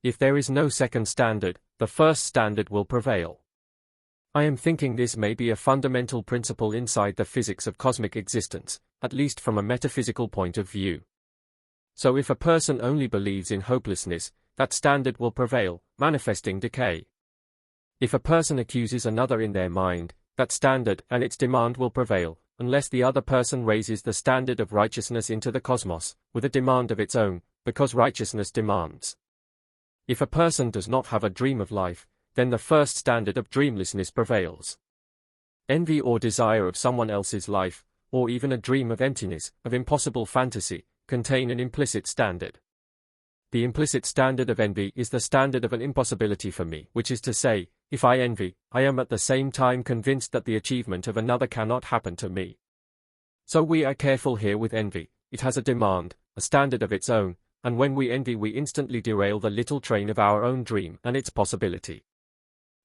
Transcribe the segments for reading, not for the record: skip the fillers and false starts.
If there is no second standard, the first standard will prevail. I am thinking this may be a fundamental principle inside the physics of cosmic existence, at least from a metaphysical point of view. So if a person only believes in hopelessness, that standard will prevail, manifesting decay. If a person accuses another in their mind, that standard and its demand will prevail, unless the other person raises the standard of righteousness into the cosmos, with a demand of its own, because righteousness demands. If a person does not have a dream of life, then the first standard of dreamlessness prevails. Envy or desire of someone else's life, or even a dream of emptiness, of impossible fantasy, contain an implicit standard. The implicit standard of envy is the standard of an impossibility for me, which is to say, if I envy, I am at the same time convinced that the achievement of another cannot happen to me. So we are careful here with envy. It has a demand, a standard of its own, and when we envy we instantly derail the little train of our own dream and its possibility.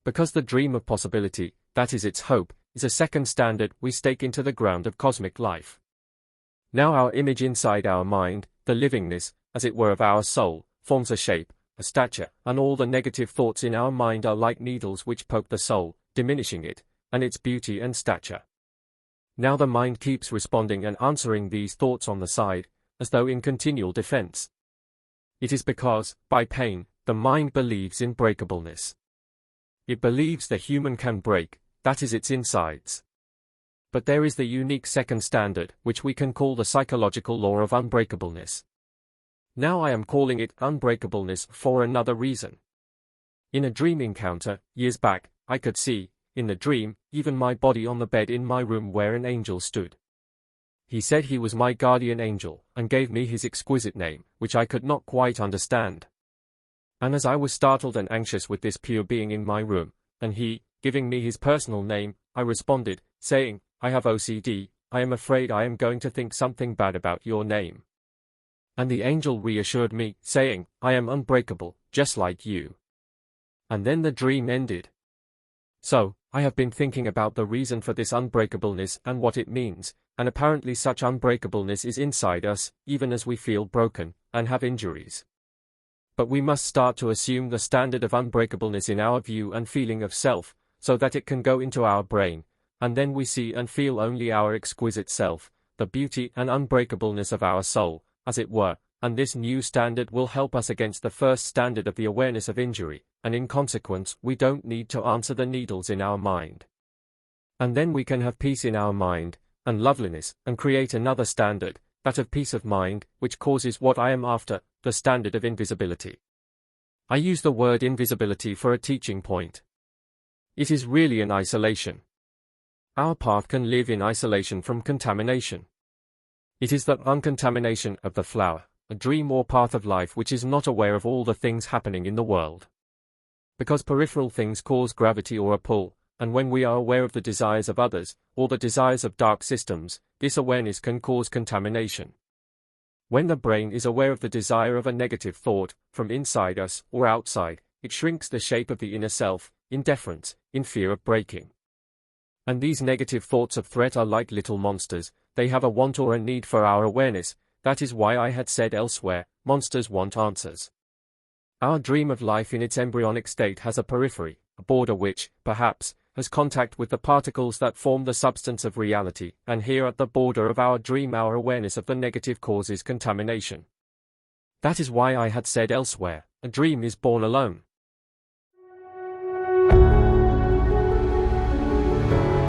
Because the dream of possibility, that is its hope, is a second standard we stake into the ground of cosmic life. Now our image inside our mind, the livingness, as it were of our soul, forms a shape, a stature, and all the negative thoughts in our mind are like needles which poke the soul, diminishing it, and its beauty and stature. Now the mind keeps responding and answering these thoughts on the side, as though in continual defense. It is because, by pain, the mind believes in breakableness. It believes the human can break, that is its insides. But there is the unique second standard, which we can call the psychological law of unbreakableness. Now I am calling it unbreakableness for another reason. In a dream encounter, years back, I could see, in the dream, even my body on the bed in my room where an angel stood. He said he was my guardian angel, and gave me his exquisite name, which I could not quite understand. And as I was startled and anxious with this pure being in my room, and he, giving me his personal name, I responded, saying, I have OCD, I am afraid I am going to think something bad about your name. And the angel reassured me, saying, I am unbreakable, just like you. And then the dream ended. So, I have been thinking about the reason for this unbreakableness and what it means, and apparently such unbreakableness is inside us, even as we feel broken, and have injuries. But we must start to assume the standard of unbreakableness in our view and feeling of self, so that it can go into our brain, and then we see and feel only our exquisite self, the beauty and unbreakableness of our soul, as it were, and this new standard will help us against the first standard of the awareness of injury, and in consequence we don't need to answer the needles in our mind. And then we can have peace in our mind, and loveliness, and create another standard, that of peace of mind, which causes what I am after, the standard of invisibility. I use the word invisibility for a teaching point. It is really an isolation. Our path can live in isolation from contamination. It is that uncontamination of the flower, a dream or path of life which is not aware of all the things happening in the world. Because peripheral things cause gravity or a pull, and when we are aware of the desires of others, or the desires of dark systems, this awareness can cause contamination. When the brain is aware of the desire of a negative thought, from inside us or outside, it shrinks the shape of the inner self, in deference, in fear of breaking. And these negative thoughts of threat are like little monsters, they have a want or a need for our awareness. That is why I had said elsewhere, monsters want answers. Our dream of life in its embryonic state has a periphery, a border which, perhaps, has contact with the particles that form the substance of reality, and here at the border of our dream our awareness of the negative causes contamination. That is why I had said elsewhere, a dream is born alone.